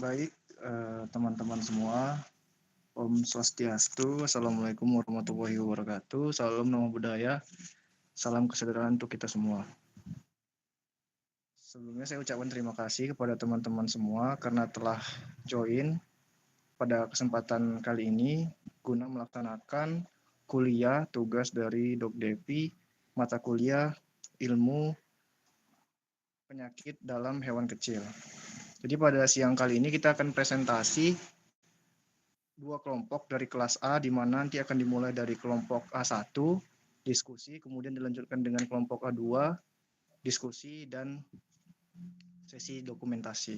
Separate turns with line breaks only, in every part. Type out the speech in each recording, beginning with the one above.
Baik, teman-teman semua, Om Swastiastu, Assalamualaikum warahmatullahi wabarakatuh, salam nama budaya, salam kesejahteraan untuk kita semua. Sebelumnya saya ucapkan terima kasih kepada teman-teman semua karena telah join pada kesempatan kali ini guna melaksanakan kuliah tugas dari Dok Depi, mata kuliah ilmu penyakit dalam hewan kecil. Jadi pada siang kali ini kita akan presentasi dua kelompok dari kelas A, di mana nanti akan dimulai dari kelompok A1, diskusi, kemudian dilanjutkan dengan kelompok A2, diskusi, dan sesi dokumentasi.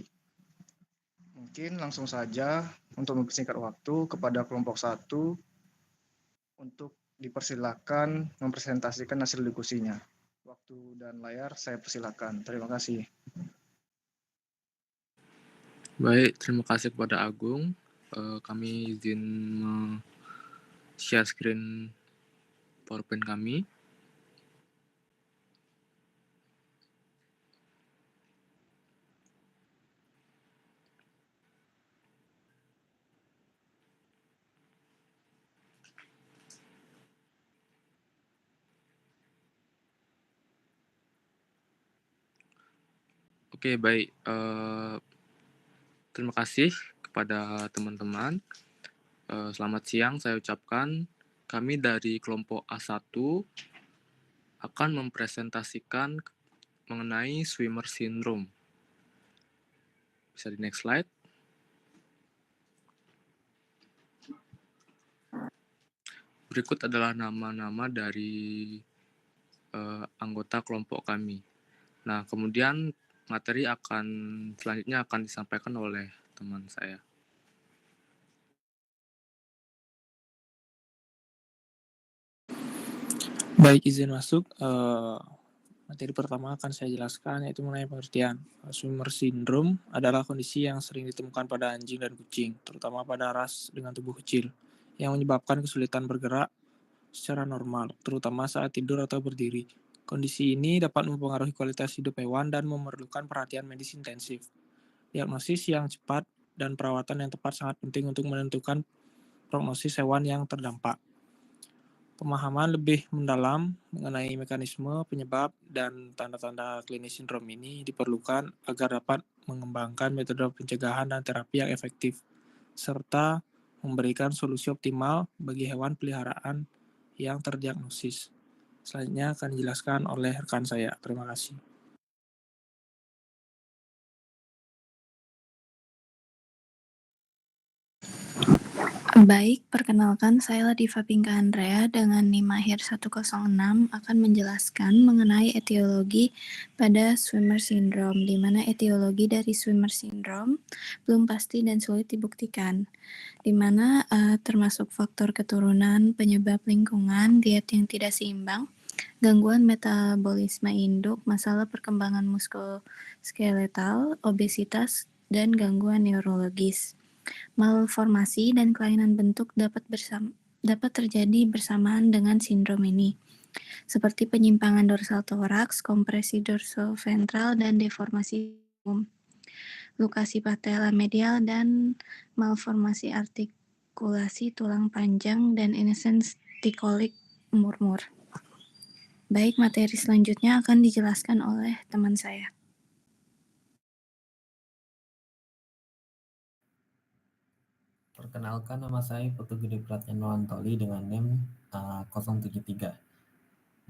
Mungkin langsung saja untuk mempersingkat waktu kepada kelompok 1 untuk dipersilakan mempresentasikan hasil diskusinya. Waktu dan layar saya persilakan. Terima kasih.
Baik, terima kasih kepada Agung. Kami izin share screen PowerPoint kami. Oke, baik. Terima kasih kepada teman-teman. Selamat siang, saya ucapkan. Kami dari kelompok A1 akan mempresentasikan mengenai swimmer syndrome. Bisa di next slide. Berikut adalah nama-nama dari anggota kelompok kami. Nah, kemudian materi selanjutnya akan disampaikan oleh teman saya.
Baik, izin masuk. Materi pertama akan saya jelaskan, yaitu mengenai pengertian. Swimmer syndrome adalah kondisi yang sering ditemukan pada anjing dan kucing, terutama pada ras dengan tubuh kecil, yang menyebabkan kesulitan bergerak secara normal, terutama saat tidur atau berdiri. Kondisi ini dapat mempengaruhi kualitas hidup hewan dan memerlukan perhatian medis intensif. Diagnosis yang cepat dan perawatan yang tepat sangat penting untuk menentukan prognosis hewan yang terdampak. Pemahaman lebih mendalam mengenai mekanisme, penyebab, dan tanda-tanda klinis sindrom ini diperlukan agar dapat mengembangkan metode pencegahan dan terapi yang efektif, serta memberikan solusi optimal bagi hewan peliharaan yang terdiagnosis. Selanjutnya akan dijelaskan oleh rekan saya. Terima kasih.
Baik, perkenalkan saya Latifa Pinka Andrea dengan NIM akhir 106 akan menjelaskan mengenai etiologi pada swimmer syndrome, di mana etiologi dari swimmer syndrome belum pasti dan sulit dibuktikan, di mana termasuk faktor keturunan, penyebab lingkungan, diet yang tidak seimbang, gangguan metabolisme induk, masalah perkembangan muskuloskeletal, obesitas, dan gangguan neurologis. Malformasi dan kelainan bentuk dapat terjadi bersamaan dengan sindrom ini, seperti penyimpangan dorsal toraks, kompresi dorsoventral, dan deformasi lukasi patella medial, dan malformasi artikulasi tulang panjang, dan innocence tikolik murmur. Baik, materi selanjutnya akan dijelaskan oleh teman saya.
Perkenalkan, nama saya Putu Gede Pratyana Antoli dengan NIM 073.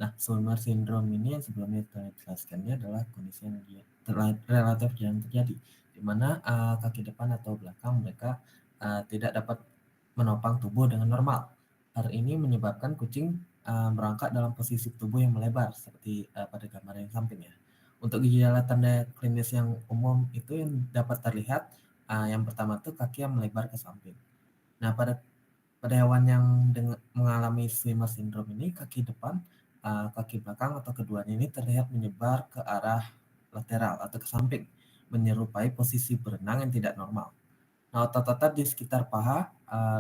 Nah, swimmer syndrome ini yang sebelumnya saya jelaskannya adalah kondisi yang relatif jarang terjadi, di mana kaki depan atau belakang mereka tidak dapat menopang tubuh dengan normal. Hal ini menyebabkan kucing merangkak dalam posisi tubuh yang melebar, seperti pada gambar yang samping ya. Untuk gejala tanda klinis yang umum itu yang dapat terlihat, yang pertama itu kaki yang melebar ke samping. Nah, pada hewan yang mengalami swimmer syndrome ini, kaki depan, kaki belakang atau keduanya ini terlihat menyebar ke arah lateral atau ke samping, menyerupai posisi berenang yang tidak normal. Nah, otot-otot di sekitar paha,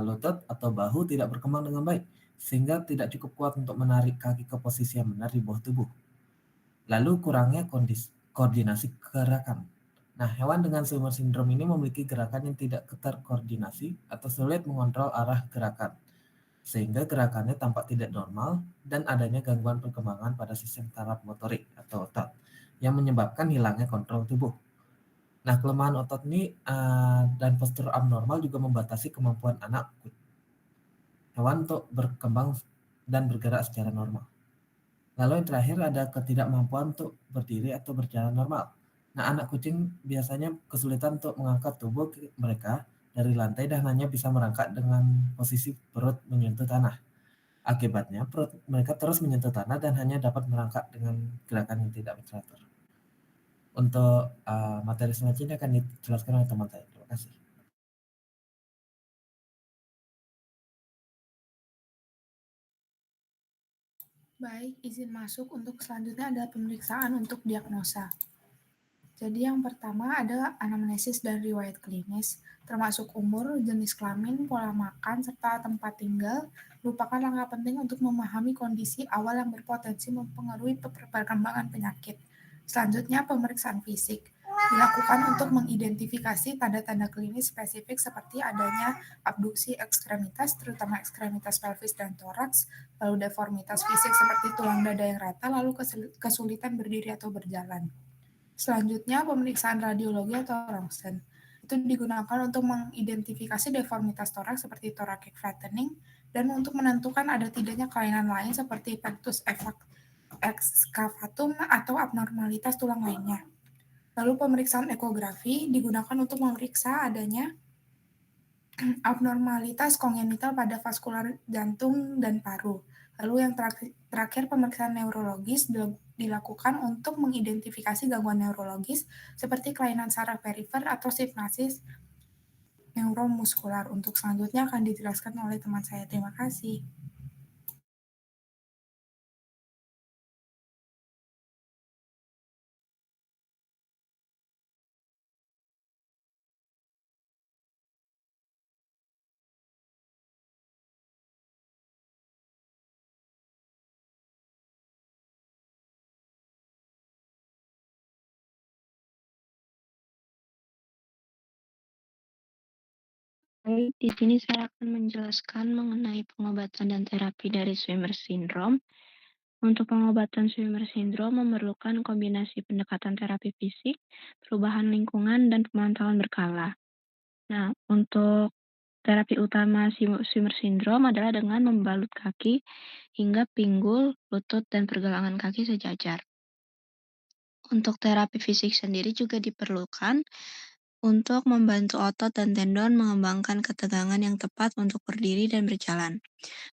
lutut, atau bahu tidak berkembang dengan baik, sehingga tidak cukup kuat untuk menarik kaki ke posisi yang benar di bawah tubuh. Lalu kurangnya koordinasi gerakan. Nah, hewan dengan Swimmer syndrome ini memiliki gerakan yang tidak terkoordinasi atau sulit mengontrol arah gerakan, sehingga gerakannya tampak tidak normal dan adanya gangguan perkembangan pada sistem saraf motorik atau otot, yang menyebabkan hilangnya kontrol tubuh. Nah, kelemahan otot ini dan postur abnormal juga membatasi kemampuan hewan untuk berkembang dan bergerak secara normal. Lalu yang terakhir ada ketidakmampuan untuk berdiri atau berjalan normal. Nah, anak kucing biasanya kesulitan untuk mengangkat tubuh mereka dari lantai dan hanya bisa merangkak dengan posisi perut menyentuh tanah. Akibatnya, perut mereka terus menyentuh tanah dan hanya dapat merangkak dengan gerakan yang tidak teratur. Untuk materi selanjutnya akan dijelaskan oleh teman saya. Terima kasih.
Baik, izin masuk. Untuk selanjutnya adalah pemeriksaan untuk diagnosa. Jadi yang pertama adalah anamnesis dan riwayat klinis, termasuk umur, jenis kelamin, pola makan, serta tempat tinggal, merupakan langkah penting untuk memahami kondisi awal yang berpotensi mempengaruhi perkembangan penyakit. Selanjutnya, pemeriksaan fisik dilakukan untuk mengidentifikasi tanda-tanda klinis spesifik seperti adanya abduksi ekstremitas, terutama ekstremitas pelvis dan toraks, lalu deformitas fisik seperti tulang dada yang rata, lalu kesulitan berdiri atau berjalan. Selanjutnya, pemeriksaan radiologi atau rongsen. Itu digunakan untuk mengidentifikasi deformitas toraks seperti thoracic flattening dan untuk menentukan ada tidaknya kelainan lain seperti pectus excavatum atau abnormalitas tulang lainnya. Lalu pemeriksaan ekografi digunakan untuk memeriksa adanya abnormalitas kongenital pada vaskular jantung dan paru. Lalu yang terakhir pemeriksaan neurologis dilakukan untuk mengidentifikasi gangguan neurologis seperti kelainan saraf perifer atau sinapsis neuromuskular. Untuk selanjutnya akan dijelaskan oleh teman saya. Terima kasih.
Baik, di sini saya akan menjelaskan mengenai pengobatan dan terapi dari Swimmer syndrome. Untuk pengobatan Swimmer syndrome memerlukan kombinasi pendekatan terapi fisik, perubahan lingkungan, dan pemantauan berkala. Nah, untuk terapi utama Swimmer syndrome adalah dengan membalut kaki hingga pinggul, lutut, dan pergelangan kaki sejajar. Untuk terapi fisik sendiri juga diperlukan untuk membantu otot dan tendon mengembangkan ketegangan yang tepat untuk berdiri dan berjalan.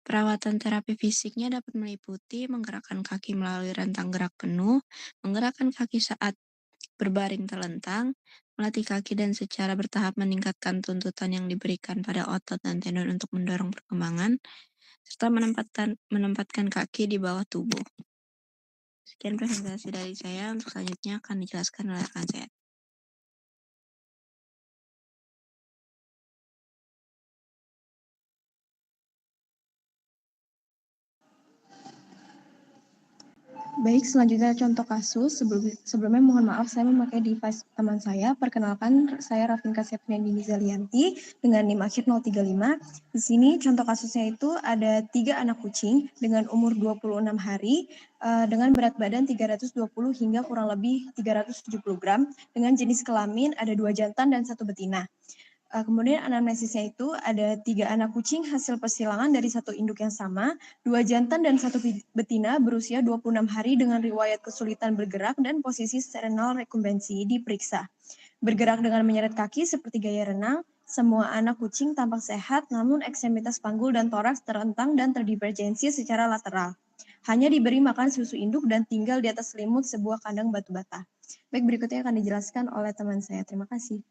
Perawatan terapi fisiknya dapat meliputi menggerakkan kaki melalui rentang gerak penuh, menggerakkan kaki saat berbaring terlentang, melatih kaki dan secara bertahap meningkatkan tuntutan yang diberikan pada otot dan tendon untuk mendorong perkembangan, serta menempatkan kaki di bawah tubuh. Sekian presentasi dari saya. Untuk selanjutnya akan dijelaskan oleh rekan saya.
Baik, selanjutnya contoh kasus. Sebelumnya mohon maaf saya memakai device teman saya. Perkenalkan, saya Rafinka Septriani Zalianti dengan NIM akhir 035. Di sini contoh kasusnya itu ada 3 anak kucing dengan umur 26 hari dengan berat badan 320 hingga kurang lebih 370 gram dengan jenis kelamin ada 2 jantan dan 1 betina. Kemudian anamnesisnya itu ada 3 anak kucing hasil persilangan dari 1 induk yang sama, 2 jantan dan 1 betina berusia 26 hari dengan riwayat kesulitan bergerak dan posisi sternal rekumbensi diperiksa. Bergerak dengan menyeret kaki seperti gaya renang, semua anak kucing tampak sehat namun ekstremitas panggul dan toraks terentang dan terdivergensi secara lateral. Hanya diberi makan susu induk dan tinggal di atas selimut sebuah kandang batu bata. Baik, berikutnya akan dijelaskan oleh teman saya. Terima kasih.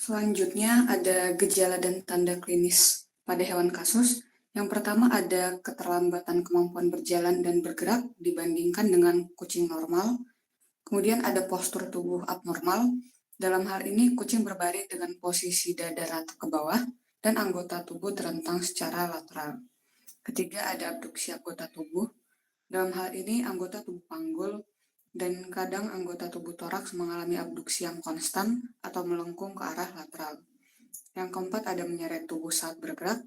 Selanjutnya ada gejala dan tanda klinis pada hewan kasus. Yang pertama ada keterlambatan kemampuan berjalan dan bergerak dibandingkan dengan kucing normal. Kemudian ada postur tubuh abnormal. Dalam hal ini kucing berbaring dengan posisi dada rata ke bawah dan anggota tubuh terentang secara lateral. Ketiga ada abduksi anggota tubuh. Dalam hal ini anggota tubuh panggul dan kadang anggota tubuh toraks mengalami abduksi yang konstan atau melengkung ke arah lateral. Yang keempat ada menyeret tubuh saat bergerak,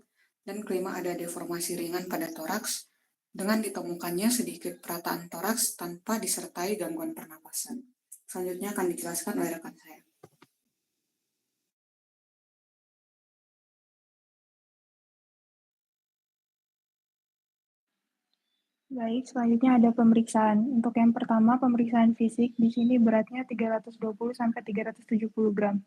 dan kelima ada deformasi ringan pada toraks dengan ditemukannya sedikit perataan toraks tanpa disertai gangguan pernapasan. Selanjutnya akan dijelaskan oleh rekan saya.
Baik, selanjutnya ada pemeriksaan. Untuk yang pertama, pemeriksaan fisik, di sini beratnya 320-370 gram.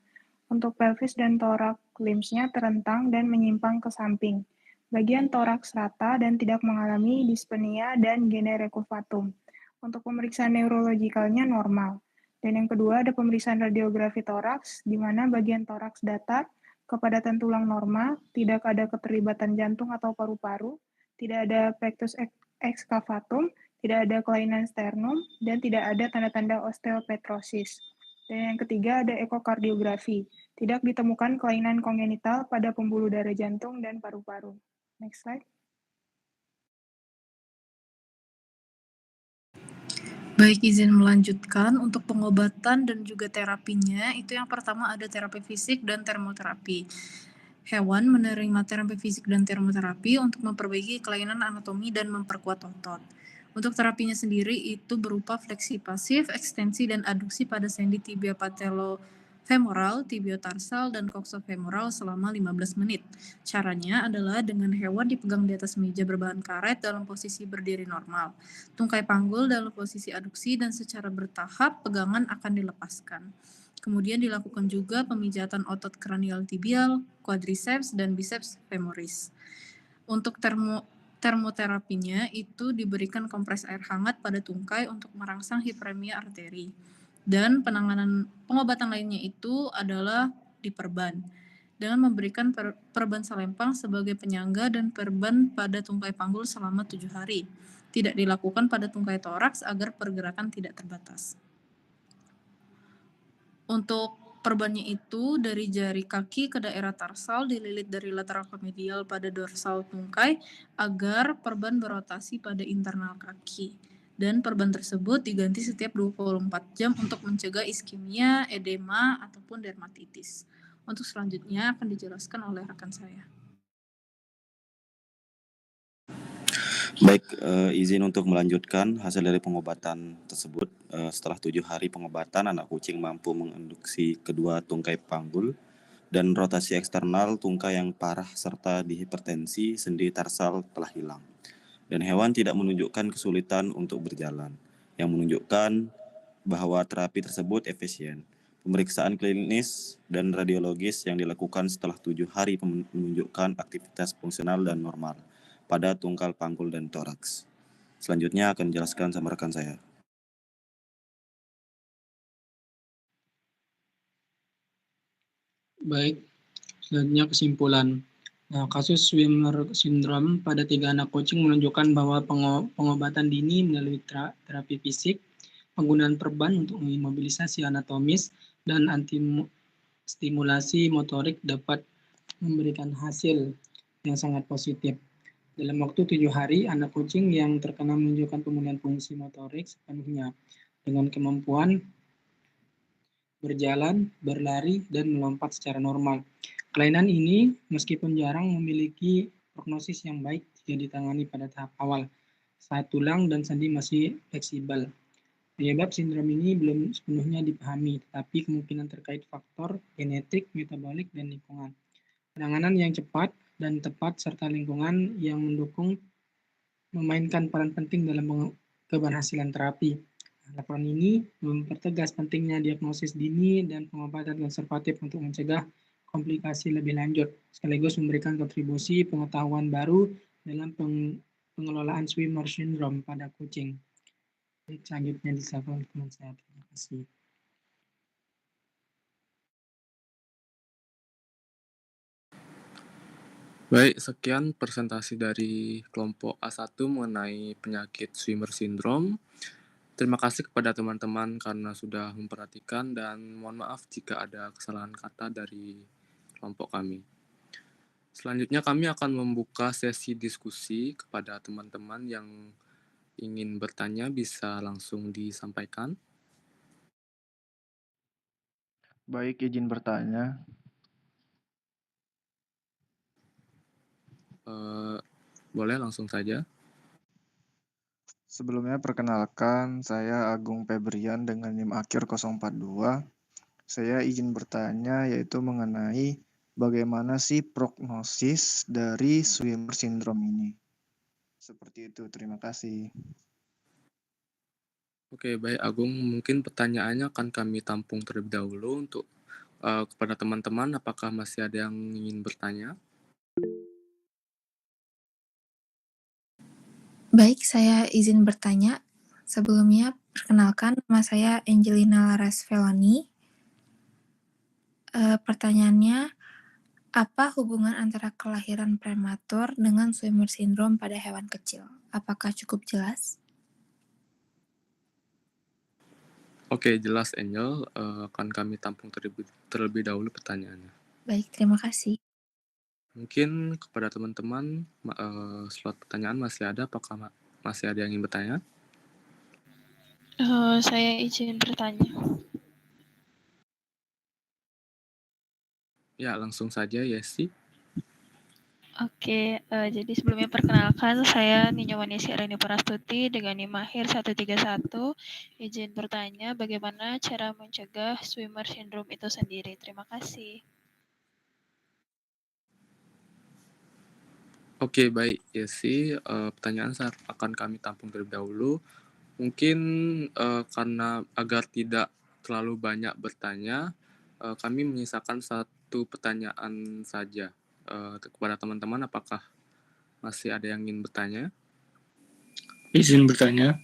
Untuk pelvis dan toraks limbs-nya terentang dan menyimpang ke samping. Bagian toraks rata dan tidak mengalami dyspnea dan generecofatum. Untuk pemeriksaan neurologikalnya normal. Dan yang kedua ada pemeriksaan radiografi toraks, di mana bagian toraks datar, kepadatan tulang normal, tidak ada keterlibatan jantung atau paru-paru, tidak ada pectus excavatum, tidak ada kelainan sternum, dan tidak ada tanda-tanda osteopetrosis. Dan yang ketiga ada ekokardiografi. Tidak ditemukan kelainan kongenital pada pembuluh darah jantung dan paru-paru. Next slide.
Baik, izin melanjutkan untuk pengobatan dan juga terapinya. Itu yang pertama ada terapi fisik dan termoterapi. Hewan menerima terapi fisik dan termoterapi untuk memperbaiki kelainan anatomi dan memperkuat otot. Untuk terapinya sendiri itu berupa fleksi pasif, ekstensi, dan aduksi pada sendi tibia patellofemoral, tibiotarsal, dan coxofemoral selama 15 menit. Caranya adalah dengan hewan dipegang di atas meja berbahan karet dalam posisi berdiri normal. Tungkai panggul dalam posisi aduksi dan secara bertahap pegangan akan dilepaskan. Kemudian dilakukan juga pemijatan otot kranial tibial, quadriceps, dan biceps femoris. Untuk termoterapinya itu diberikan kompres air hangat pada tungkai untuk merangsang hiperemia arteri. Dan pengobatan lainnya itu adalah diperban dengan memberikan perban selempang sebagai penyangga dan perban pada tungkai panggul selama 7 hari. Tidak dilakukan pada tungkai toraks agar pergerakan tidak terbatas. Untuk perbannya itu dari jari kaki ke daerah tarsal dililit dari lateral ke medial pada dorsal tungkai agar perban berotasi pada internal kaki. Dan perban tersebut diganti setiap 24 jam untuk mencegah iskemia, edema, ataupun dermatitis. Untuk selanjutnya akan dijelaskan oleh rekan saya.
Baik, izin untuk melanjutkan hasil dari pengobatan tersebut. Setelah 7 hari pengobatan, anak kucing mampu menginduksi kedua tungkai panggul dan rotasi eksternal tungkai yang parah serta dihipertensi sendi tarsal telah hilang. Dan hewan tidak menunjukkan kesulitan untuk berjalan, yang menunjukkan bahwa terapi tersebut efisien. Pemeriksaan klinis dan radiologis yang dilakukan setelah 7 hari menunjukkan aktivitas fungsional dan normal pada tungkai panggul dan toraks. Selanjutnya akan dijelaskan sama rekan saya.
Baik, selanjutnya kesimpulan. Nah, kasus Swimmer syndrome pada 3 anak kucing menunjukkan bahwa pengobatan dini melalui terapi fisik, penggunaan perban untuk mengimobilisasi anatomis, dan stimulasi motorik dapat memberikan hasil yang sangat positif. Dalam waktu 7 hari, anak kucing yang terkena menunjukkan pemulihan fungsi motorik sepenuhnya dengan kemampuan berjalan, berlari, dan melompat secara normal. Kelainan ini, meskipun jarang, memiliki prognosis yang baik jika ditangani pada tahap awal, saat tulang dan sendi masih fleksibel. Penyebab sindrom ini belum sepenuhnya dipahami, tetapi kemungkinan terkait faktor genetik, metabolik, dan lingkungan. Penanganan yang cepat dan tepat serta lingkungan yang mendukung memainkan peran penting dalam keberhasilan terapi. Laporan ini mempertegas pentingnya diagnosis dini dan pengobatan konservatif untuk mencegah komplikasi lebih lanjut, sekaligus memberikan kontribusi pengetahuan baru dalam pengelolaan Swimmer syndrome pada kucing. Selanjutnya disampaikan teman saya. Terima kasih.
Baik, sekian presentasi dari kelompok A1 mengenai penyakit Swimmer syndrome. Terima kasih kepada teman-teman karena sudah memperhatikan dan mohon maaf jika ada kesalahan kata dari kelompok kami. Selanjutnya kami akan membuka sesi diskusi kepada teman-teman yang ingin bertanya bisa langsung disampaikan.
Baik, izin bertanya.
Boleh langsung saja.
Sebelumnya perkenalkan, saya Agung Febrian dengan NIM akhir 042. Saya izin bertanya yaitu mengenai bagaimana sih prognosis dari Swimmer syndrome ini. Seperti itu, terima kasih.
Oke, baik Agung. Mungkin pertanyaannya akan kami tampung terlebih dahulu untuk kepada teman-teman. Apakah masih ada yang ingin bertanya?
Baik, saya izin bertanya. Sebelumnya, perkenalkan nama saya Angelina Laras Velani. Pertanyaannya, apa hubungan antara kelahiran prematur dengan Swimmer syndrome pada hewan kecil? Apakah cukup jelas?
Oke, jelas Angel. Akan kami tampung terlebih dahulu pertanyaannya.
Baik, terima kasih.
Mungkin kepada teman-teman, slot pertanyaan masih ada. Apakah masih ada yang ingin bertanya?
Saya izin bertanya.
Ya, langsung saja, Yesi.
Oke, jadi sebelumnya perkenalkan saya Ninyo Manisi Reni Prastuti dengan NIM akhir 131. Izin bertanya bagaimana cara mencegah Swimmer syndrome itu sendiri. Terima kasih.
Oke, baik Yesi. Pertanyaan akan kami tampung terlebih dahulu. Mungkin karena agar tidak terlalu banyak bertanya, kami menyisakan satu pertanyaan saja kepada teman-teman. Apakah masih ada yang ingin bertanya?
Izin bertanya.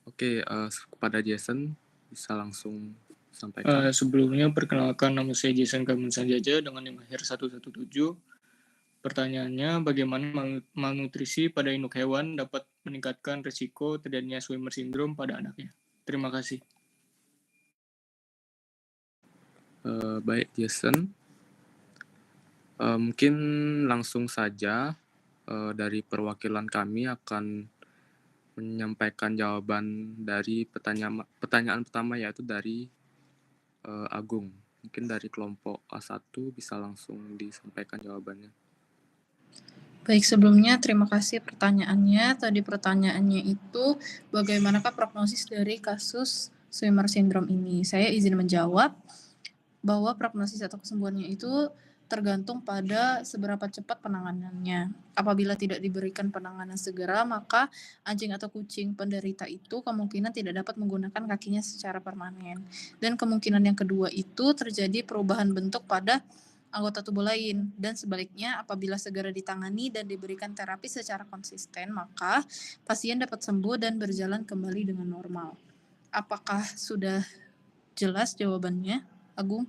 Oke, kepada Jason bisa langsung sampaikan.
Sebelumnya perkenalkan nama saya Jason Kamun Sanjaja dengan NIM akhir 117. Pertanyaannya, bagaimana malnutrisi pada induk hewan dapat meningkatkan risiko terjadinya Swimmer syndrome pada anaknya? Terima kasih.
Baik Jason. Mungkin langsung saja dari perwakilan kami akan menyampaikan jawaban dari pertanyaan pertama, yaitu dari Agung. Mungkin dari kelompok A1 bisa langsung disampaikan jawabannya.
Baik, sebelumnya terima kasih pertanyaannya. Tadi pertanyaannya itu bagaimanakah prognosis dari kasus Swimmer syndrome ini? Saya izin menjawab bahwa prognosis atau kesembuhannya itu tergantung pada seberapa cepat penanganannya. Apabila tidak diberikan penanganan segera, maka anjing atau kucing penderita itu kemungkinan tidak dapat menggunakan kakinya secara permanen. Dan kemungkinan yang kedua itu terjadi perubahan bentuk pada anggota tubuh lain, dan sebaliknya apabila segera ditangani dan diberikan terapi secara konsisten, maka pasien dapat sembuh dan berjalan kembali dengan normal. Apakah sudah jelas jawabannya, Agung?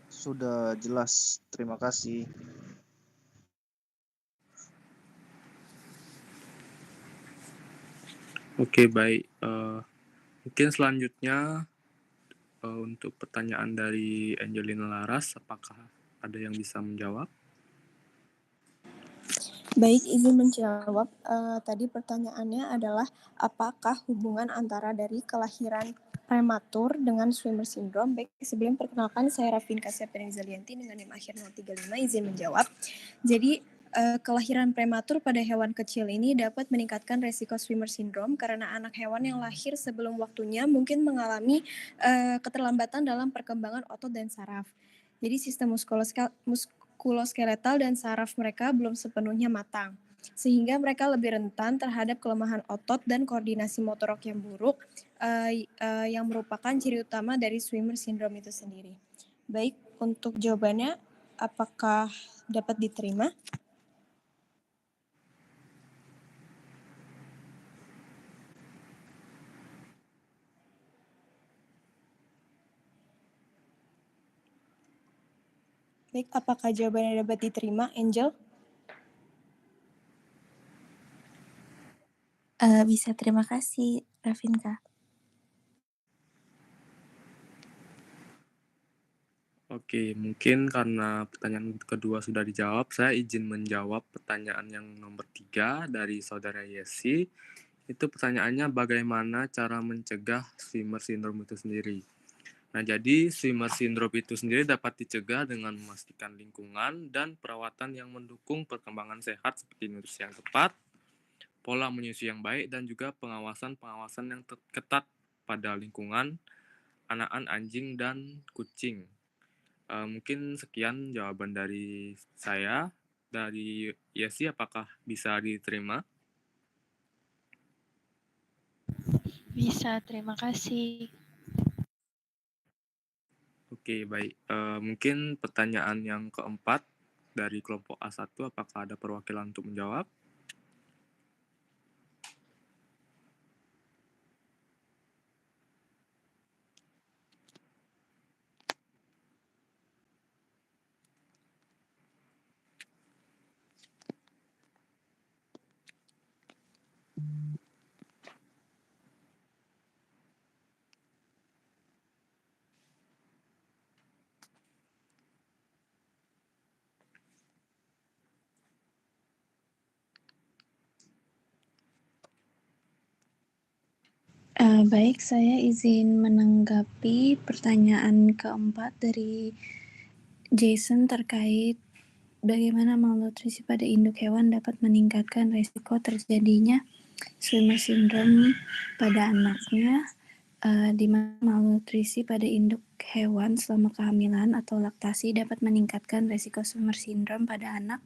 Sudah jelas, terima kasih.
Oke, baik. Mungkin selanjutnya untuk pertanyaan dari Angelina Laras, apakah ada yang bisa menjawab?
Baik, izin menjawab. Tadi pertanyaannya adalah apakah hubungan antara dari kelahiran prematur dengan Swimmer syndrome? Baik, sebelum perkenalkan saya Rafinka Septeniazalianti dengan NIM akhir 035, izin menjawab. Jadi kelahiran prematur pada hewan kecil ini dapat meningkatkan resiko Swimmer syndrome karena anak hewan yang lahir sebelum waktunya mungkin mengalami keterlambatan dalam perkembangan otot dan saraf. Jadi sistem muskuloskeletal dan saraf mereka belum sepenuhnya matang, sehingga mereka lebih rentan terhadap kelemahan otot dan koordinasi motorik yang buruk, yang merupakan ciri utama dari Swimmer syndrome itu sendiri. Baik, untuk jawabannya, apakah dapat diterima? Baik, apakah jawabannya dapat diterima, Angel?
Bisa, terima kasih, Rafinka.
Oke, mungkin karena pertanyaan kedua sudah dijawab, saya izin menjawab pertanyaan yang nomor 3 dari saudara Yesi. Itu pertanyaannya bagaimana cara mencegah Swimmer syndrome itu sendiri. Nah, jadi Swimmer syndrome itu sendiri dapat dicegah dengan memastikan lingkungan dan perawatan yang mendukung perkembangan sehat seperti nutrisi yang tepat, pola menyusui yang baik, dan juga pengawasan yang ketat pada lingkungan, anakan anjing dan kucing. Mungkin sekian jawaban dari saya. Dari Yesi, apakah bisa diterima?
Bisa, terima kasih.
Oke, baik. Mungkin pertanyaan yang keempat dari kelompok A1, apakah ada perwakilan untuk menjawab?
Baik, saya izin menanggapi pertanyaan keempat dari Jason terkait bagaimana malnutrisi pada induk hewan dapat meningkatkan risiko terjadinya Swimmer syndrome pada anaknya, di mana malnutrisi pada induk hewan selama kehamilan atau laktasi dapat meningkatkan risiko Swimmer syndrome pada anak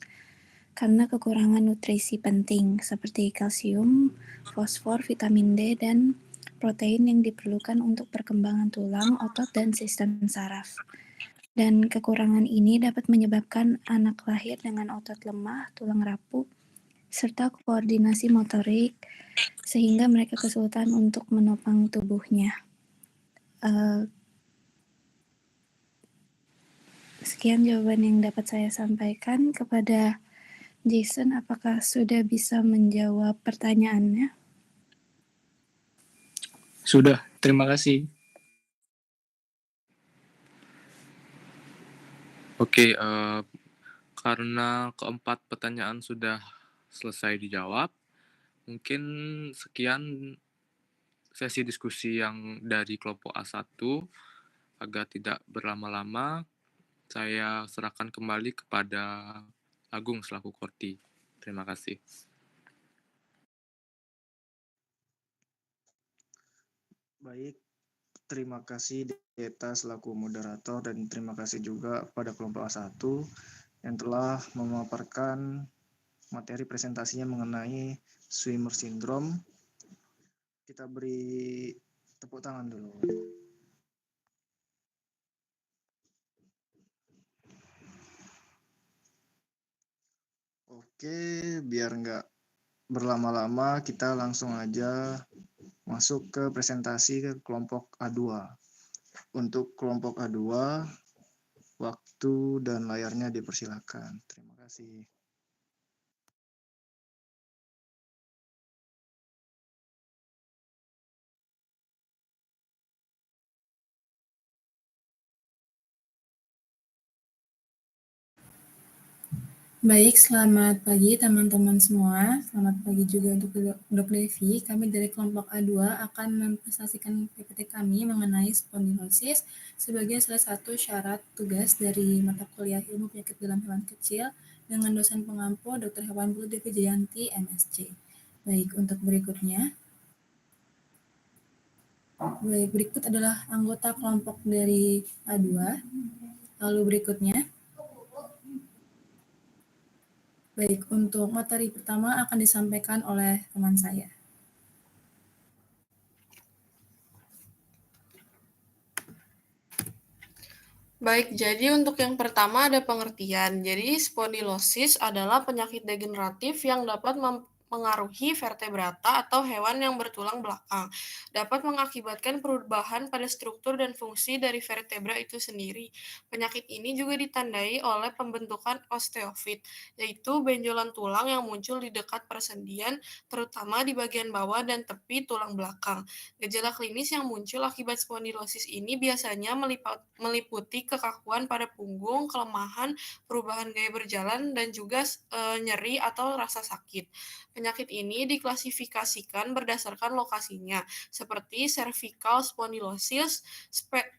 karena kekurangan nutrisi penting seperti kalsium, fosfor, vitamin D, dan protein yang diperlukan untuk perkembangan tulang, otot, dan sistem saraf. Dan kekurangan ini dapat menyebabkan anak lahir dengan otot lemah, tulang rapuh, serta koordinasi motorik, sehingga mereka kesulitan untuk menopang tubuhnya. Sekian jawaban yang dapat saya sampaikan. Kepada Jason, apakah sudah bisa menjawab pertanyaannya?
Sudah, terima kasih.
Oke, karena keempat pertanyaan sudah selesai dijawab, mungkin sekian sesi diskusi yang dari kelompok A1. Agar tidak berlama-lama, saya serahkan kembali kepada Agung selaku Korti. Terima kasih.
Baik, terima kasih Deta selaku moderator dan terima kasih juga pada kelompok A1 yang telah memaparkan materi presentasinya mengenai Swimmer syndrome. Kita beri tepuk tangan dulu. Oke, biar nggak berlama-lama, kita langsung aja masuk ke presentasi ke kelompok A2. Untuk kelompok A2, waktu dan layarnya dipersilakan. Terima kasih.
Baik, selamat pagi teman-teman semua. Selamat pagi juga untuk Dok Devi. Kami dari kelompok A2 akan mempresentasikan PPT kami mengenai spondylosis sebagai salah satu syarat tugas dari mata kuliah ilmu penyakit dalam hewan kecil dengan dosen pengampu Dr. Hewan Bulu Devi Jayanti, MSc. Baik, untuk berikutnya. Baik, berikut adalah anggota kelompok dari A2. Lalu berikutnya. Baik, untuk materi pertama akan disampaikan oleh teman saya.
Baik, jadi untuk yang pertama ada pengertian. Jadi spondylosis adalah penyakit degeneratif yang dapat mengaruhi vertebrata atau hewan yang bertulang belakang. Dapat mengakibatkan perubahan pada struktur dan fungsi dari vertebra itu sendiri. Penyakit ini juga ditandai oleh pembentukan osteofit, yaitu benjolan tulang yang muncul di dekat persendian, terutama di bagian bawah dan tepi tulang belakang. Gejala klinis yang muncul akibat spondilosis ini biasanya meliputi kekakuan pada punggung, kelemahan, perubahan gaya berjalan, dan juga nyeri atau rasa sakit. Penyakit ini diklasifikasikan berdasarkan lokasinya, seperti cervical spondylosis,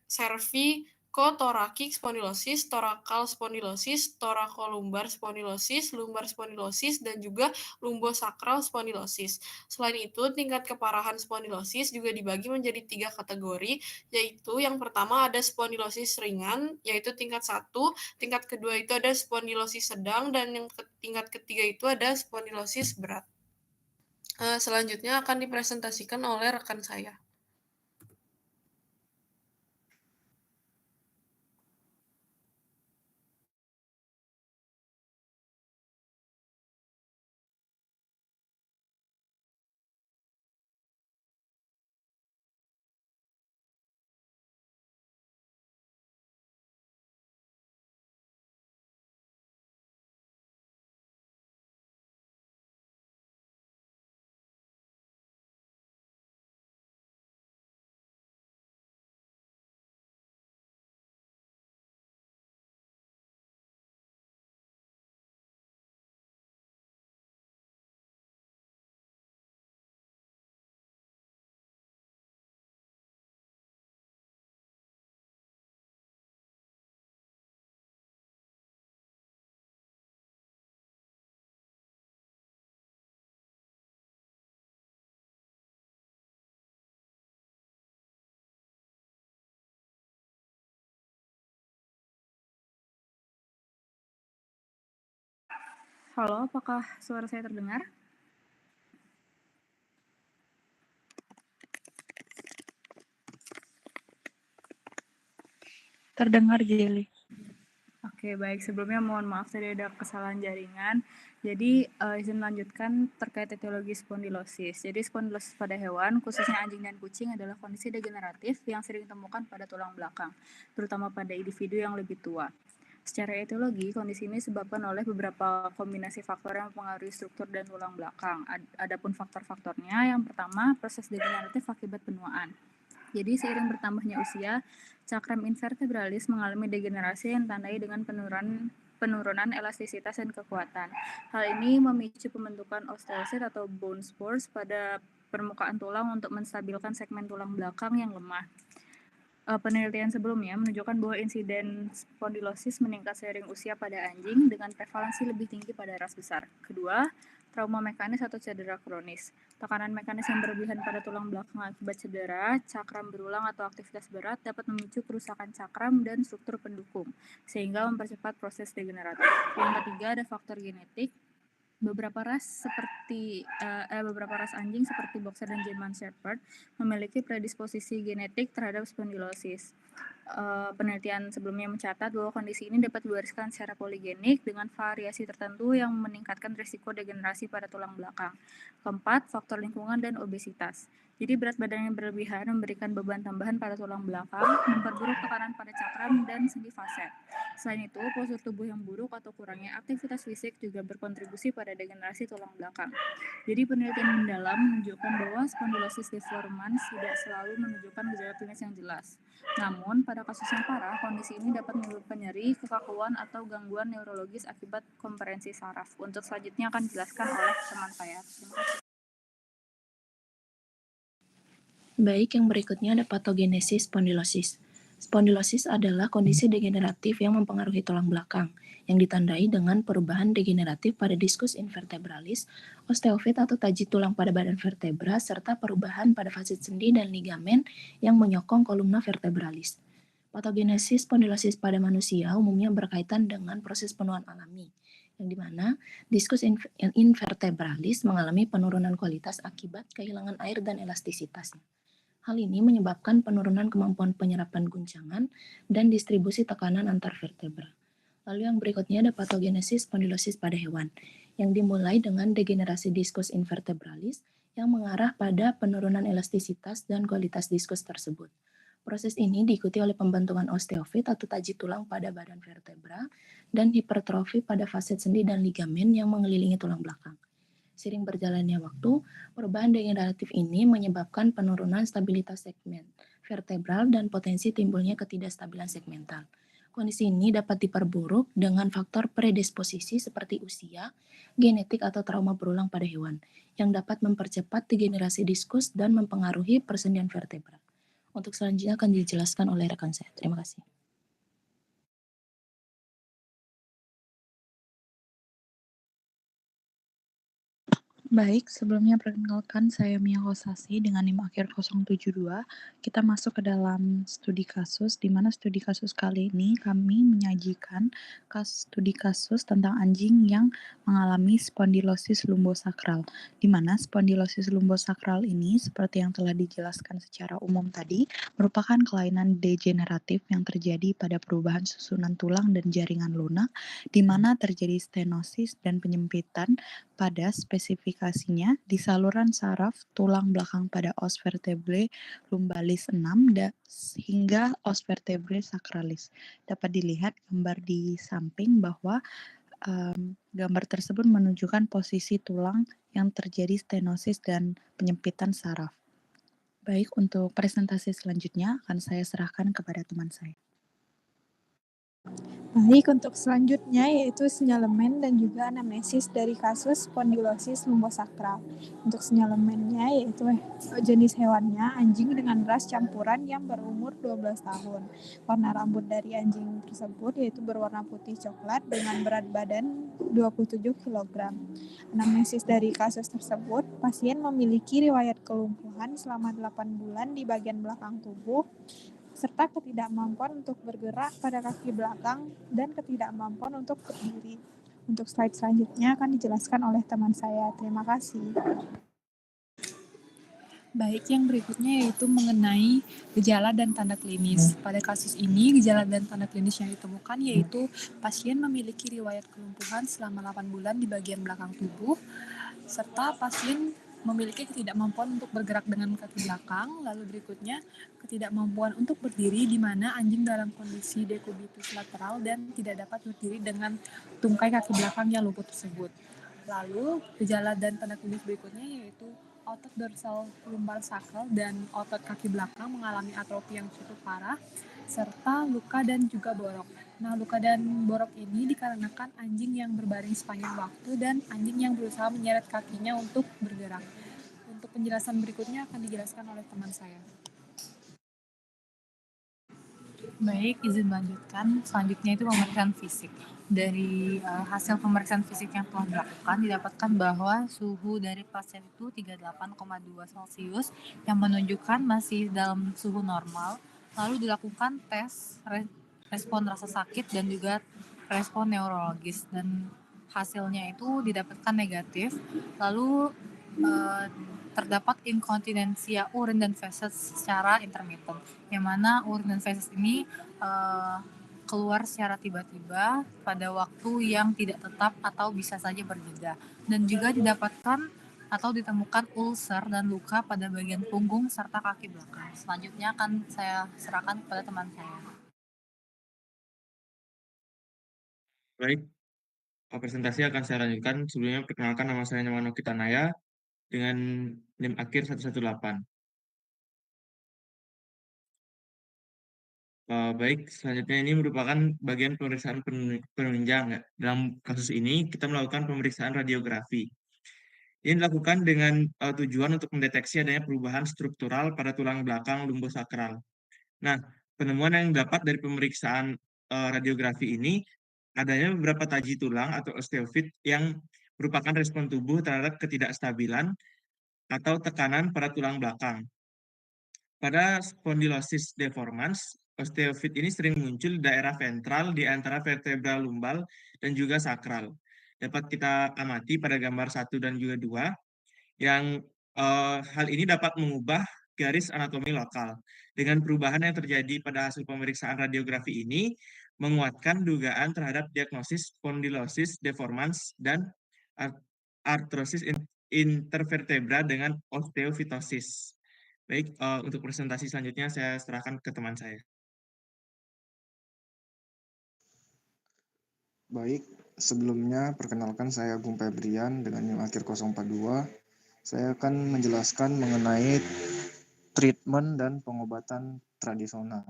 cervicothoracic spondylosis, thoracal spondylosis, thoracolumbar spondylosis, lumbar spondylosis, dan juga lumbosacral spondylosis. Selain itu, tingkat keparahan spondylosis juga dibagi menjadi 3 kategori, yaitu yang pertama ada spondylosis ringan, yaitu tingkat 1, tingkat kedua itu ada spondylosis sedang, dan yang tingkat ketiga itu ada spondylosis berat. Selanjutnya akan dipresentasikan oleh rekan saya.
Halo, apakah suara saya terdengar?
Terdengar, Jelly.
Oke, baik. Sebelumnya mohon maaf tadi ada kesalahan jaringan. Jadi, izin melanjutkan terkait etiologi spondilosis. Jadi, spondilosis pada hewan, khususnya anjing dan kucing, adalah kondisi degeneratif yang sering ditemukan pada tulang belakang, terutama pada individu yang lebih tua. Secara etiologi, kondisi ini disebabkan oleh beberapa kombinasi faktor yang mempengaruhi struktur dan tulang belakang. Adapun faktor-faktornya, yang pertama, proses degeneratif akibat penuaan. Jadi, seiring bertambahnya usia, cakram invertebralis mengalami degenerasi yang ditandai dengan penurunan elastisitas dan kekuatan. Hal ini memicu pembentukan osteosit atau bone spurs pada permukaan tulang untuk menstabilkan segmen tulang belakang yang lemah. Penelitian sebelumnya menunjukkan bahwa insiden spondilosis meningkat seiring usia pada anjing dengan prevalensi lebih tinggi pada ras besar. Kedua, trauma mekanis atau cedera kronis. Tekanan mekanis yang berlebihan pada tulang belakang akibat cedera, cakram berulang atau aktivitas berat dapat memicu kerusakan cakram dan struktur pendukung, sehingga mempercepat proses degeneratif. Yang ketiga, ada faktor genetik. Beberapa ras anjing seperti Boxer dan German Shepherd memiliki predisposisi genetik terhadap spondilosis. Penelitian sebelumnya mencatat bahwa kondisi ini dapat diwariskan secara poligenik dengan variasi tertentu yang meningkatkan risiko degenerasi pada tulang belakang. Keempat, faktor lingkungan dan obesitas. Jadi berat badan yang berlebihan memberikan beban tambahan pada tulang belakang, memperburuk tekanan pada cakram dan sendi faset. Selain itu, postur tubuh yang buruk atau kurangnya aktivitas fisik juga berkontribusi pada degenerasi tulang belakang. Jadi penelitian mendalam menunjukkan bahwa spondylosis deformans tidak selalu menunjukkan gejala klinis yang jelas. Namun, pada kasus yang parah, kondisi ini dapat menyebabkan nyeri, kekakuan, atau gangguan neurologis akibat komprehensi saraf. Untuk selanjutnya akan dijelaskan oleh teman saya. Terima kasih.
Baik, yang berikutnya ada patogenesis spondilosis. Spondilosis adalah kondisi degeneratif yang mempengaruhi tulang belakang, yang ditandai dengan perubahan degeneratif pada diskus invertebralis, osteofit atau taji tulang pada badan vertebra, serta perubahan pada fasit sendi dan ligamen yang menyokong kolumna vertebralis. Patogenesis spondilosis pada manusia umumnya berkaitan dengan proses penuaan alami, yang dimana diskus invertebralis mengalami penurunan kualitas akibat kehilangan air dan elastisitasnya. Hal ini menyebabkan penurunan kemampuan penyerapan guncangan dan distribusi tekanan antar vertebra. Lalu yang berikutnya ada patogenesis spondilosis pada hewan, yang dimulai dengan degenerasi diskus invertebralis yang mengarah pada penurunan elastisitas dan kualitas diskus tersebut. Proses ini diikuti oleh pembentukan osteofit atau taji tulang pada badan vertebra dan hipertrofi pada faset sendi dan ligamen yang mengelilingi tulang belakang. Seiring berjalannya waktu, perubahan degeneratif ini menyebabkan penurunan stabilitas segmen vertebral dan potensi timbulnya ketidakstabilan segmental. Kondisi ini dapat diperburuk dengan faktor predisposisi seperti usia, genetik atau trauma berulang pada hewan, yang dapat mempercepat degenerasi diskus dan mempengaruhi persendian vertebra. Untuk selanjutnya akan dijelaskan oleh rekan saya. Terima kasih.
Baik, sebelumnya perkenalkan saya Mia Hosasi dengan NIM akhir 072. Kita masuk ke dalam studi kasus, di mana studi kasus kali ini kami menyajikan studi kasus tentang anjing yang mengalami spondilosis lumbosakral. Di mana spondilosis lumbosakral ini, seperti yang telah dijelaskan secara umum tadi, merupakan kelainan degeneratif yang terjadi pada perubahan susunan tulang dan jaringan lunak, di mana terjadi stenosis dan penyempitan pada spesifikasinya di saluran saraf tulang belakang pada os vertebrae lumbalis 6 hingga os vertebrae sacralis. Dapat dilihat gambar di samping bahwa gambar tersebut menunjukkan posisi tulang yang terjadi stenosis dan penyempitan saraf. Baik, untuk presentasi selanjutnya akan saya serahkan kepada teman saya.
Baik, untuk selanjutnya yaitu sinyalemen dan juga anamnesis dari kasus spondilosis lumbosakral. Untuk sinyalemennya yaitu jenis hewannya anjing dengan ras campuran yang berumur 12 tahun. Warna rambut dari anjing tersebut yaitu berwarna putih coklat dengan berat badan 27 kg. Anamnesis dari kasus tersebut, pasien memiliki riwayat kelumpuhan selama 8 bulan di bagian belakang tubuh, serta ketidakmampuan untuk bergerak pada kaki belakang dan ketidakmampuan untuk berdiri. Untuk slide selanjutnya akan dijelaskan oleh teman saya. Terima kasih.
Baik, yang berikutnya yaitu mengenai gejala dan tanda klinis. Pada kasus ini, gejala dan tanda klinis yang ditemukan yaitu pasien memiliki riwayat kelumpuhan selama 8 bulan di bagian belakang tubuh, serta pasien memiliki ketidakmampuan untuk bergerak dengan kaki belakang. Lalu berikutnya, ketidakmampuan untuk berdiri di mana anjing dalam kondisi dekubitus lateral dan tidak dapat berdiri dengan tungkai kaki belakang yang lumpuh tersebut. Lalu, gejala dan tanda klinis berikutnya yaitu otot dorsal lumbar sakral dan otot kaki belakang mengalami atrofi yang cukup parah, serta luka dan juga borok. Nah, luka dan borok ini dikarenakan anjing yang berbaring sepanjang waktu dan anjing yang berusaha menyeret kakinya untuk bergerak. Untuk penjelasan berikutnya akan dijelaskan oleh teman saya. Baik, izin melanjutkan. Selanjutnya itu pemeriksaan fisik. Dari hasil pemeriksaan fisik yang telah dilakukan, didapatkan bahwa suhu dari pasien itu 38,2 Celcius yang menunjukkan masih dalam suhu normal. Lalu dilakukan tes respon rasa sakit dan juga respon neurologis, dan hasilnya itu didapatkan negatif. Lalu terdapat inkontinensia urin dan feses secara intermittent, yang mana urin dan feses ini keluar secara tiba-tiba pada waktu yang tidak tetap atau bisa saja berjeda, dan juga didapatkan atau ditemukan ulcer dan luka pada bagian punggung serta kaki belakang. Selanjutnya akan saya serahkan kepada teman saya.
Baik, presentasi akan saya lanjutkan. Sebelumnya perkenalkan, nama saya Nyoman Okitanaya dengan NIM akhir 118. Baik, selanjutnya ini merupakan bagian pemeriksaan penunjang. Dalam kasus ini kita melakukan pemeriksaan radiografi. Ini dilakukan dengan tujuan untuk mendeteksi adanya perubahan struktural pada tulang belakang lumbosakral. Nah, penemuan yang dapat dari pemeriksaan radiografi ini adanya beberapa taji tulang atau osteofit yang merupakan respon tubuh terhadap ketidakstabilan atau tekanan pada tulang belakang. Pada spondylosis deformans, osteofit ini sering muncul di daerah ventral di antara vertebra lumbal dan juga sakral. Dapat kita amati pada gambar 1 dan juga 2, yang hal ini dapat mengubah garis anatomi lokal. Dengan perubahan yang terjadi pada hasil pemeriksaan radiografi ini, menguatkan dugaan terhadap diagnosis spondylosis deformans dan artrosis intervertebra dengan osteofitosis. Baik, untuk presentasi selanjutnya saya serahkan ke teman saya.
Baik, sebelumnya perkenalkan saya Agung Febrian dengan NIM akhir 042. Saya akan menjelaskan mengenai treatment dan pengobatan tradisional.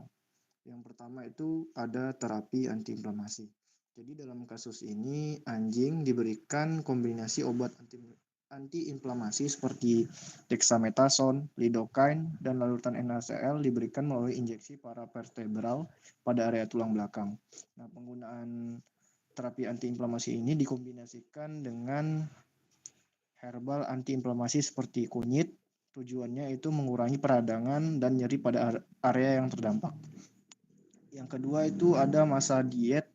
Yang pertama itu ada terapi antiinflamasi. Jadi dalam kasus ini anjing diberikan kombinasi obat antiinflamasi seperti dexamethasone, lidocaine, dan larutan NaCl diberikan melalui injeksi paravertebral pada area tulang belakang. Nah, penggunaan terapi antiinflamasi ini dikombinasikan dengan herbal antiinflamasi seperti kunyit. Tujuannya itu mengurangi peradangan dan nyeri pada area yang terdampak. Yang kedua itu ada masa diet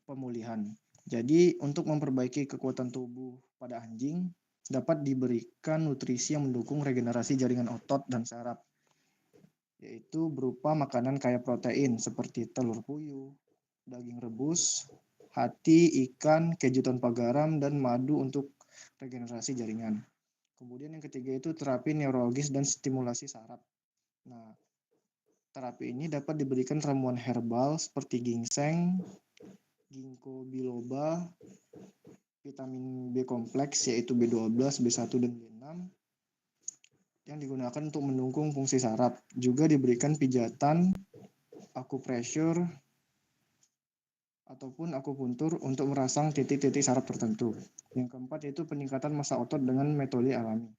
pemulihan. Jadi untuk memperbaiki kekuatan tubuh pada anjing dapat diberikan nutrisi yang mendukung regenerasi jaringan otot dan saraf, yaitu berupa makanan kaya protein seperti telur puyuh, daging rebus, hati, ikan, keju tanpa garam, dan madu untuk regenerasi jaringan. Kemudian yang ketiga itu terapi neurologis dan stimulasi saraf. Nah, terapi ini dapat diberikan ramuan herbal seperti ginseng, ginkgo biloba, vitamin B kompleks yaitu B12, B1, dan B6 yang digunakan untuk mendukung fungsi saraf. Juga diberikan pijatan, akupressure, ataupun akupuntur untuk merangsang titik-titik saraf tertentu. Yang keempat yaitu peningkatan massa otot dengan metode alami,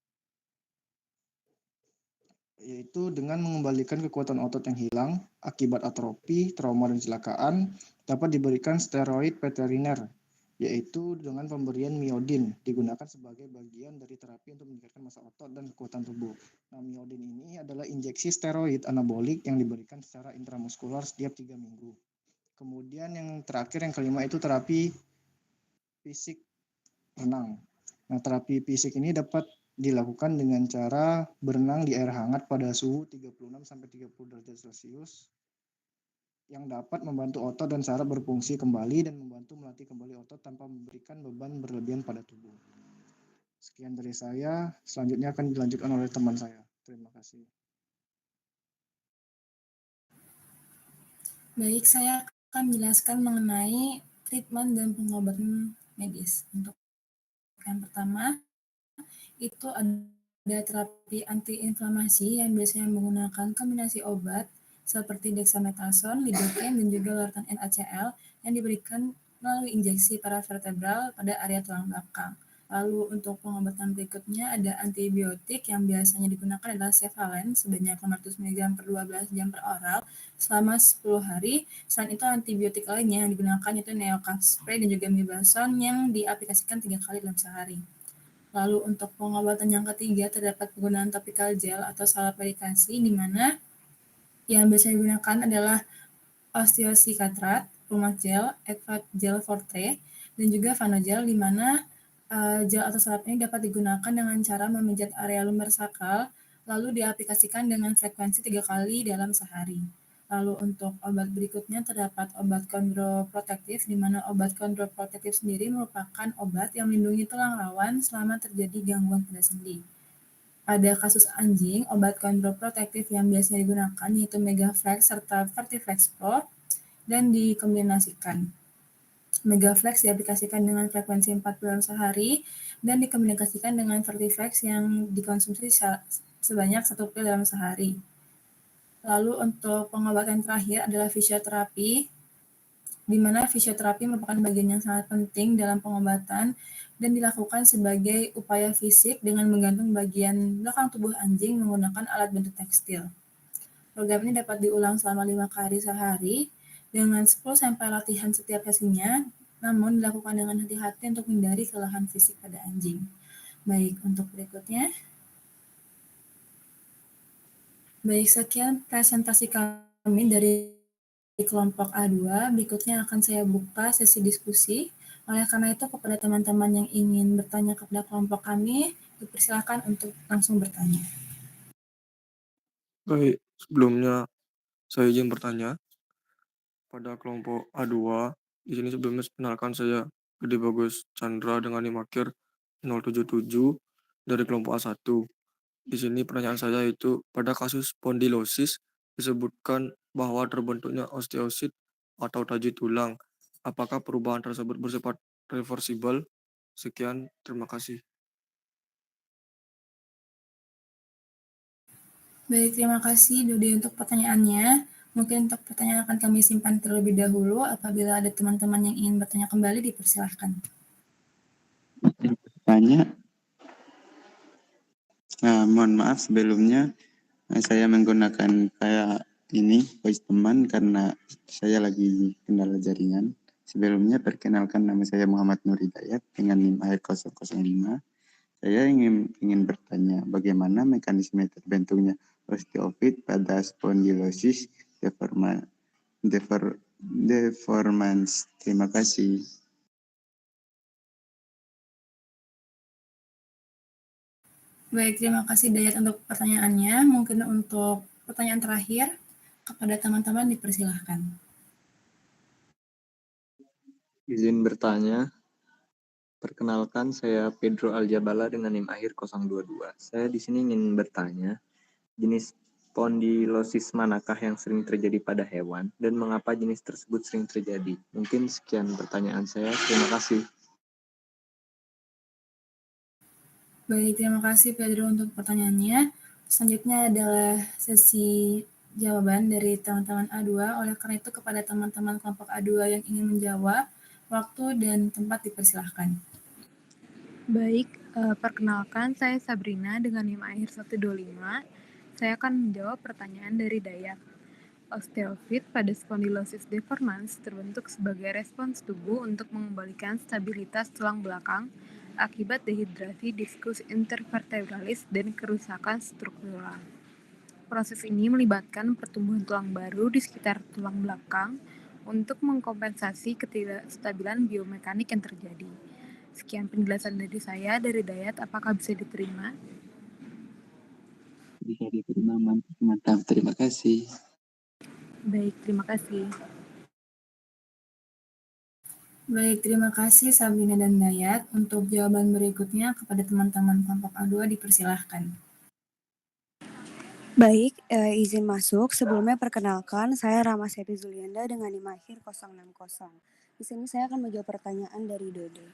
yaitu dengan mengembalikan kekuatan otot yang hilang akibat atrofi, trauma, dan kecelakaan. Dapat diberikan steroid veteriner, yaitu dengan pemberian myodin, digunakan sebagai bagian dari terapi untuk meningkatkan massa otot dan kekuatan tubuh. Nah, myodin ini adalah injeksi steroid anabolik yang diberikan secara intramuskular setiap 3 minggu. Kemudian yang terakhir, yang kelima itu terapi fisik renang. Nah, terapi fisik ini dapat dilakukan dengan cara berenang di air hangat pada suhu 36-30 derajat Celcius yang dapat membantu otot dan saraf berfungsi kembali dan membantu melatih kembali otot tanpa memberikan beban berlebihan pada tubuh. Sekian dari saya, selanjutnya akan dilanjutkan oleh teman saya. Terima kasih.
Baik, saya akan menjelaskan mengenai treatment dan pengobatan medis. Untuk yang pertama, itu ada terapi antiinflamasi yang biasanya menggunakan kombinasi obat seperti dexamethasone, lidocaine, dan juga larutan NaCl yang diberikan melalui injeksi paravertebral pada area tulang belakang. Lalu untuk pengobatan berikutnya ada antibiotik yang biasanya digunakan adalah Cefalen sebanyak 500 mg per 12 jam per oral selama 10 hari. Selain itu antibiotik lainnya yang digunakan yaitu Neocaf spray dan juga Mibazon yang diaplikasikan 3 kali dalam sehari. Lalu untuk pengobatan yang ketiga terdapat penggunaan topikal gel atau salep medikasi di mana yang biasa digunakan adalah osteosikatrat, Rumat gel, Ekvat gel forte, dan juga Vanogel di mana gel atau salep ini dapat digunakan dengan cara memijat area lumbar sakral lalu diaplikasikan dengan frekuensi 3 kali dalam sehari. Lalu untuk obat berikutnya terdapat obat kondroprotektif, di mana obat kondroprotektif sendiri merupakan obat yang melindungi tulang rawan selama terjadi gangguan pada sendi. Pada kasus anjing, obat kondroprotektif yang biasanya digunakan yaitu Megaflex serta Vertiflex Pro dan dikombinasikan. Megaflex diaplikasikan dengan frekuensi 4 dalam sehari dan dikombinasikan dengan Vertiflex yang dikonsumsi sebanyak 1 pil dalam sehari. Lalu untuk pengobatan terakhir adalah fisioterapi, di mana fisioterapi merupakan bagian yang sangat penting dalam pengobatan dan dilakukan sebagai upaya fisik dengan menggantung bagian belakang tubuh anjing menggunakan alat bantu tekstil. Program ini dapat diulang selama 5 kali sehari dengan 10 sampel latihan setiap sesinya, namun dilakukan dengan hati-hati untuk menghindari kelelahan fisik pada anjing. Baik, untuk berikutnya. Baik, sekian presentasi kami dari kelompok A2. Berikutnya akan saya buka sesi diskusi. Oleh karena itu, kepada teman-teman yang ingin bertanya kepada kelompok kami, dipersilakan untuk langsung bertanya.
Baik, sebelumnya saya izin bertanya pada kelompok A2. Di sini sebelumnya perkenalkan saya
Gede Bagus Chandra dengan NIM akhir 077 dari kelompok A1. Di sini pertanyaan saya itu, pada kasus spondilosis disebutkan bahwa terbentuknya osteosit atau taji tulang. Apakah perubahan tersebut bersifat reversibel? Sekian, terima kasih.
Baik, terima kasih Dodi untuk pertanyaannya. Mungkin untuk pertanyaan akan kami simpan terlebih dahulu. Apabila ada teman-teman yang ingin bertanya kembali, dipersilahkan.
Tanya. Mohon maaf sebelumnya saya menggunakan kayak ini voice teman karena saya lagi kendala jaringan. Sebelumnya perkenalkan, nama saya Muhammad Nur Hidayat dengan NIM akhir 005. Saya ingin bertanya bagaimana mekanisme terbentuknya osteofit pada spondylosis deformans. Terima kasih.
Baik, terima kasih Dayat untuk pertanyaannya. Mungkin untuk pertanyaan terakhir, kepada teman-teman dipersilahkan.
Izin bertanya. Perkenalkan, saya Pedro Aljabala dengan NIM akhir 022. Saya di sini ingin bertanya, jenis spondylosis manakah yang sering terjadi pada hewan dan mengapa jenis tersebut sering terjadi? Mungkin sekian pertanyaan saya. Terima kasih.
Baik, terima kasih Pedro untuk pertanyaannya. Selanjutnya adalah sesi jawaban dari teman-teman A2. Oleh karena itu, kepada teman-teman kelompok A2 yang ingin menjawab, waktu dan tempat dipersilahkan.
Baik, perkenalkan saya Sabrina dengan NIM akhir 125. Saya akan menjawab pertanyaan dari Dayat. Osteofit pada spondylosis deformans terbentuk sebagai respons tubuh untuk mengembalikan stabilitas tulang belakang akibat dehidrasi diskus intervertebralis dan kerusakan struktural. Proses ini melibatkan pertumbuhan tulang baru di sekitar tulang belakang untuk mengkompensasi ketidakstabilan biomekanik yang terjadi. Sekian penjelasan dari saya, dari Dayat. Apakah bisa diterima?
Bisa diterima, mantap. Terima kasih.
Baik, terima kasih.
Baik, terima kasih Sabrina dan Dayat. Untuk jawaban berikutnya kepada teman-teman kelompok A2 dipersilahkan.
Baik, izin masuk. Sebelumnya perkenalkan, saya Rama Seti Zulianda dengan NIM akhir 060. Di sini saya akan menjawab pertanyaan dari Dode.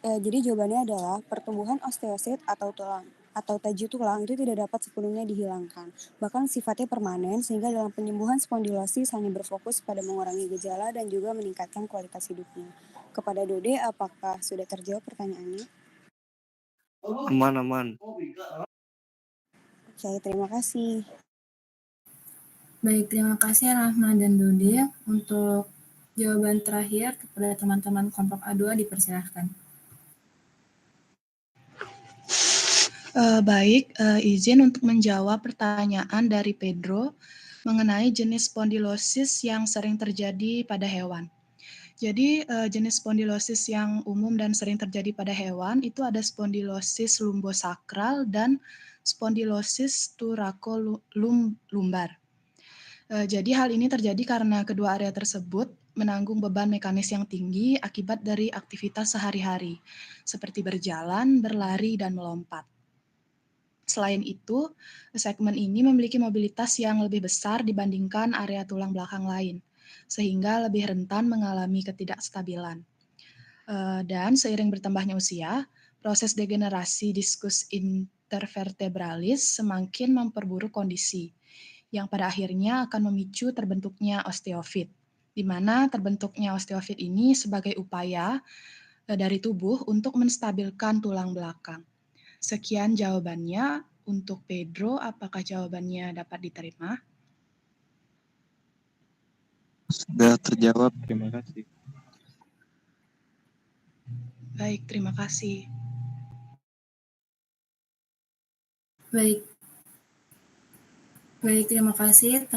Jadi jawabannya adalah pertumbuhan osteosit atau taji tulang itu tidak dapat sepenuhnya dihilangkan. Bahkan sifatnya permanen sehingga dalam penyembuhan spondylosis hanya berfokus pada mengurangi gejala dan juga meningkatkan kualitas hidupnya. Kepada Dode, apakah sudah terjawab pertanyaannya?
Aman.
Oke, terima kasih.
Baik, terima kasih Rahma dan Dode. Untuk jawaban terakhir kepada teman-teman kelompok A2 dipersilahkan.
Baik, izin untuk menjawab pertanyaan dari Pedro mengenai jenis spondylosis yang sering terjadi pada hewan. Jadi jenis spondylosis yang umum dan sering terjadi pada hewan itu ada spondylosis lumbosakral dan spondylosis thoracolumbar. Jadi hal ini terjadi karena kedua area tersebut menanggung beban mekanis yang tinggi akibat dari aktivitas sehari-hari, seperti berjalan, berlari, dan melompat. Selain itu, segmen ini memiliki mobilitas yang lebih besar dibandingkan area tulang belakang lain, sehingga lebih rentan mengalami ketidakstabilan. Dan seiring bertambahnya usia, proses degenerasi diskus intervertebralis semakin memperburuk kondisi, yang pada akhirnya akan memicu terbentuknya osteofit, di mana terbentuknya osteofit ini sebagai upaya dari tubuh untuk menstabilkan tulang belakang. Sekian jawabannya. Untuk Pedro, apakah jawabannya dapat diterima?
Sudah terjawab, terima kasih.
Baik, terima kasih.
Baik, terima kasih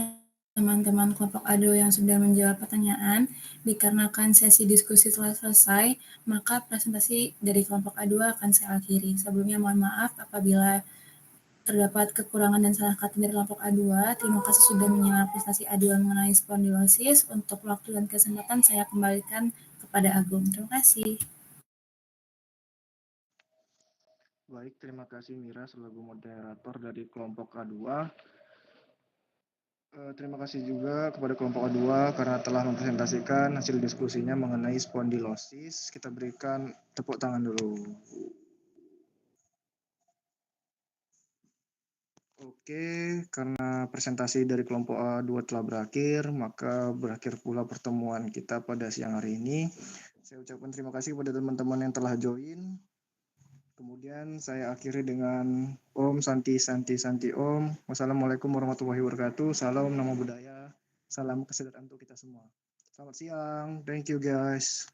teman-teman kelompok A2 yang sudah menjawab pertanyaan. Dikarenakan sesi diskusi telah selesai, maka presentasi dari kelompok A2 akan saya akhiri. Sebelumnya mohon maaf apabila terdapat kekurangan dan salah kata dari kelompok A2. Terima kasih sudah menyimak prestasi A2 mengenai spondylosis. Untuk waktu dan kesempatan saya kembalikan kepada kepada Agung. Terima kasih.
Baik, terima kasih Mira selaku moderator dari kelompok A2. Terima kasih juga kepada kelompok A2 karena telah mempresentasikan hasil diskusinya mengenai spondilosis. Kita berikan tepuk tangan dulu. Oke, karena presentasi dari kelompok A2 telah berakhir, maka berakhir pula pertemuan kita pada siang hari ini. Saya ucapkan terima kasih kepada teman-teman yang telah join. Kemudian saya akhiri dengan Om Santi Om. Wassalamualaikum warahmatullahi wabarakatuh. Salam Namo Buddhaya. Salam kesejahteraan untuk kita semua. Selamat siang. Thank you guys.